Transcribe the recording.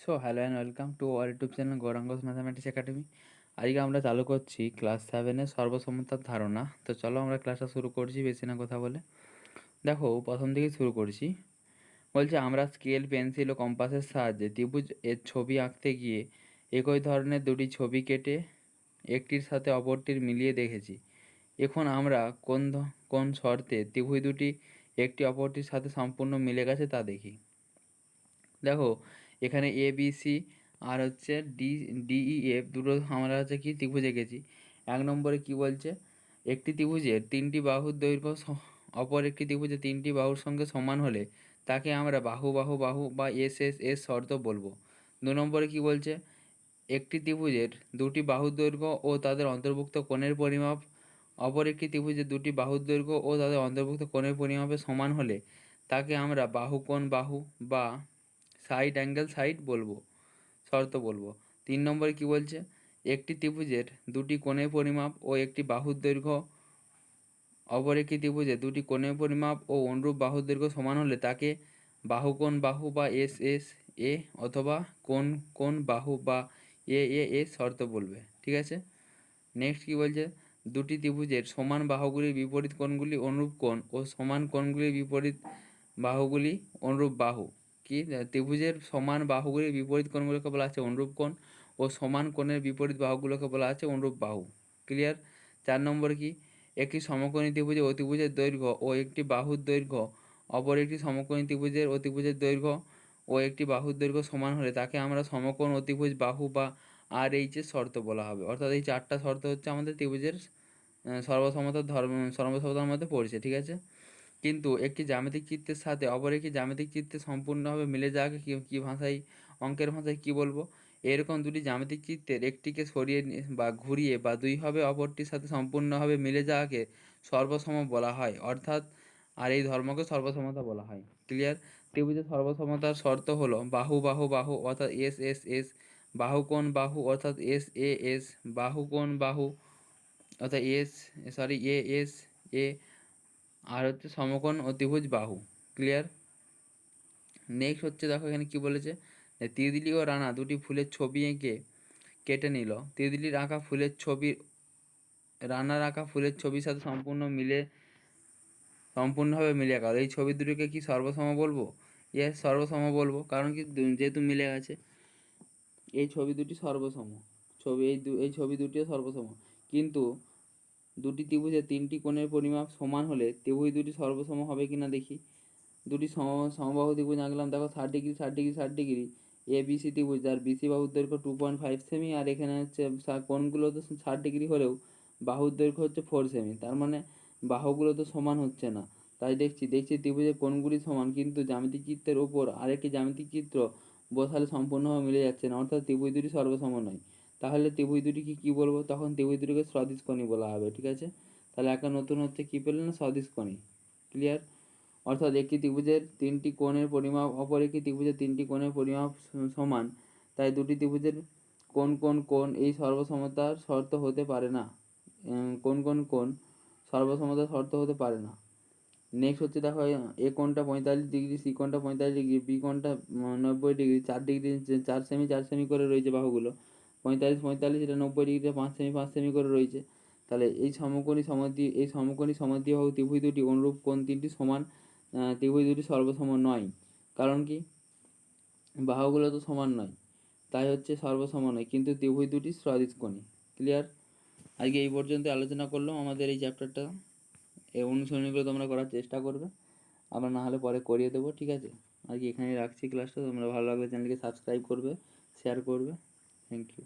So hello and welcome to our YouTube channel Gaurang's mathematics academy. আজকে আমরা চালু করছি ক্লাস 7-এর সর্বসমতার ধারণা। তো চলো আমরা ক্লাসটা শুরু করছি বেশি না কথা বলে। দেখো প্রথম দিকে শুরু করছি। বলছে আমরা স্কেল, পেন্সিল ও কম্পাসের সাহায্যে ত্রিভুজ এর ছবি আঁকতে গিয়ে একই ধরনের দুটি ছবি কেটে একটির সাথে অপরটির মিলিয়ে দেখেছি। এখন আমরা কোন শর্তে ত্রিভুজ দুটি একটি অপরটির সাথে সম্পূর্ণ মিলে গেছে তা দেখি। দেখো এখানে এ বি সি আর হচ্ছে ডি ই এফ দুটো আমরা হচ্ছে কি ত্রিভুজ এঁকেছি। 1 নম্বরে কি বলছে, একটি ত্রিভুজের 3টি বাহুর দৈর্ঘ্য অপর একটি ত্রিভুজের 3টি বাহুর সঙ্গে সমান হলে তাকে আমরা বাহু বাহু বাহু বা এস শর্ত বলবো। 2 নম্বরে কি বলছে, একটি ত্রিভুজের দুটি বাহুর দৈর্ঘ্য ও তাদের অন্তর্ভুক্ত কোণের পরিমাপ অপর একটি ত্রিভুজের দুটি বাহুর দৈর্ঘ্য ও তাদের অন্তর্ভুক্ত কোণের পরিমাপের সমান হলে তাকে আমরা বাহু কোণ বাহু বা সাইড অ্যাঙ্গেল সাইড বলবো, শর্ত বলবো। 3 নম্বরে কি বলছে, একটি ত্রিভুজের দুটি কোণের পরিমাপ ও একটি বাহুর দৈর্ঘ্য অপর একটি ত্রিভুজের দুটি কোণের পরিমাপ ও অনুরূপ বাহুর দৈর্ঘ্য সমান হলে তাকে বাহু কোণ বাহু বা এস অথবা কোণ কোণ বাহু বা এ শর্ত বলবে। ঠিক আছে। নেক্সট কি বলছে, দুটি ত্রিভুজের সমান বাহুগুলির বিপরীত কোণগুলি অনুরূপ কোণ ও সমান কোণগুলির বিপরীত বাহুগুলি অনুরূপ বাহু। কি, ত্রিভুজের সমান বাহুগুলির বিপরীত কোণগুলোকে বলা আছে অনুরূপ কোণ ও সমান কোণের বিপরীত বাহুগুলোকে বলা আছে অনুরূপ বাহু। ক্লিয়ার। 4 নম্বর কি, একটি সমকোণী ত্রিভুজের অতিভুজের দৈর্ঘ্য ও একটি বাহুর দৈর্ঘ্য অপর একটি সমকোণী ত্রিভুজের অতিভুজের দৈর্ঘ্য ও একটি বাহুর দৈর্ঘ্য সমান হলে তাকে আমরা সমকোণ অতিভুজ বাহু বা আর এইচের শর্ত বলা হবে। অর্থাৎ এই 4টা শর্ত হচ্ছে আমাদের ত্রিভুজের সর্বসমতার মধ্যে পড়ছে। ঠিক আছে। কিন্তু একটি জ্যামিতিক চিত্রের সাথে অপর একটি জ্যামিতিক চিত্রে সম্পূর্ণভাবে মিলে যাওয়াকে কি ভাষায়, অঙ্কের ভাষায় কি বলবো? এরকম দুটি জ্যামিতিক চিত্রের একটিকে সরিয়ে বা ঘুরিয়ে বা দুইভাবে অপরটির সাথে সম্পূর্ণভাবে মিলে যাওয়াকে সর্বসম বলা হয়। অর্থাৎ আর এই ধর্মকে সর্বসমতা বলা হয়। ক্লিয়ার। ত্রিভুজের সর্বসমতার শর্ত হলো বাহু বাহু বাহু অর্থাৎ এস, বাহু কোণ বাহু অর্থাৎ এস, বাহু কোণ বাহু অর্থাৎ এস এ, আর হচ্ছে সমকোণ অতিভুজ বাহু। ক্লিয়ার। নেক্সট হচ্ছে, দেখো এখানে কি বলেছে, তিতলি ও রানা দুটি ফুলের ছবি এঁকে কেটে নিল। তিতলির আঁকা ফুলের ছবি রানার আঁকা ফুলের ছবির সাথে সম্পূর্ণভাবে মিলে গেল। এই ছবি দুটোকে কি সর্বসম বলবো? ইয়েস, সর্বসম বলবো। কারণ কি, যেহেতু মিলে গেছে। এই ছবি দুটি সর্বসম। এই ছবি দুটিও সর্বসম। কিন্তু দুটি ত্রিভুজের 3টি কোণের পরিমাপ সমান হলে ত্রিভুজ দুটি সর্বসম হবে কিনা দেখি। দুটি সমবাহু ত্রিভুজ আঁকলাম। দেখো 60 degree 60 degree 60 degree A B C ত্রিভুজ, যার বিসি বাহুর দৈর্ঘ্য 2.5 সেমি, আর এখানে হচ্ছে কোণগুলো তো 60 ডিগ্রি হলেও বাহুর দৈর্ঘ্য হচ্ছে 4 সেমি। তার মানে বাহুগুলো তো সমান হচ্ছে না। তাই দেখছি ত্রিভুজের কোণগুলি সমান, কিন্তু জ্যামিতিক চিত্রের ওপর আরেকটি জ্যামিতিক চিত্র বসালে সম্পূর্ণভাবে মিলে যাচ্ছে না, অর্থাৎ ত্রিভুজ দুটি সর্বসম নয়। তাহলে ত্রিভুজ দুটিকে কি বলবো? তখন ত্রিভুজ দুটিকে সদিশকোণী বলা হবে। ঠিক আছে। তাহলে একটা নতুন হচ্ছে কি পেলেন না, সদিশকোণী। ক্লিয়ার। অর্থাৎ একটি ত্রিভুজের 3টি কোণের পরিমাপ অপর একটি ত্রিভুজের 3টি কোণের পরিমাপ সমান, তাই দুটি ত্রিভুজের কোণ এই সর্বসমতার শর্ত হতে পারে না। কোণ সর্বসমতার শর্ত হতে পারে না। নেক্সট হচ্ছে, দেখো এ কোণটা 45 ডিগ্রি, সি কোণটা 45 ডিগ্রি, বি কোণটা 90 ডিগ্রি, 4 ডিগ্রি 4 সেমি 4 সেমি করে রয়েছে বাহুগুলো। 45 এটা 90 ডিগ্রিতে 5 সেমি করে রয়েছে। তাহলে এই সমকোণী সমদ্বিবাহু ত্রিভুজ দুটি অনুরূপ কোণ 3টি সমান, ত্রিভুজ দুটি সর্বসম নয়। কারণ কি, বাহুগুলো তো সমান নয়, তাই হচ্ছে সর্বসম নয়, কিন্তু ত্রিভুজ দুটি সদিশকোণী। ক্লিয়ার। আজকে এই পর্যন্ত আলোচনা করলাম আমাদের এই চ্যাপ্টারটা। এই অনুশীলনীগুলো তোমরা করার চেষ্টা করবে, আমরা না হলে পরে করিয়ে দেবো। ঠিক আছে। আজকে এখানেই রাখছি ক্লাসটা। তোমরা ভালো লাগলে চ্যানেলকে সাবস্ক্রাইব করবে, শেয়ার করবে। Thank you.